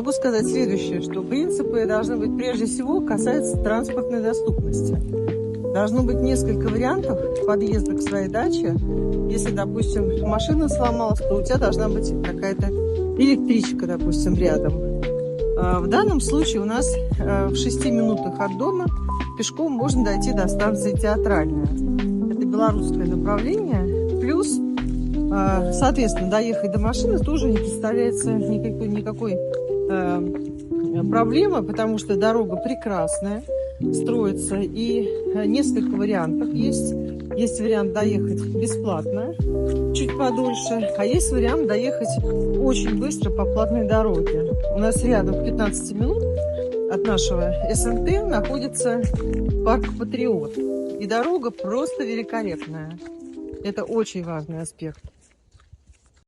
могу сказать следующее, что принципы должны быть прежде всего касаются транспортной доступности. Должно быть несколько вариантов подъезда к своей даче. Если, допустим, машина сломалась, то у тебя должна быть какая-то электричка, допустим, рядом. В данном случае у нас в 6 минутах от дома пешком можно дойти до станции Театральная. Это белорусское направление. Плюс, соответственно, доехать до машины тоже не представляется никакой проблемы, потому что дорога прекрасная, строится, и несколько вариантов есть. Есть вариант доехать бесплатно, чуть подольше, а есть вариант доехать очень быстро по платной дороге. У нас рядом в 15 минут от нашего СНТ находится парк Патриот. И дорога просто великолепная. Это очень важный аспект.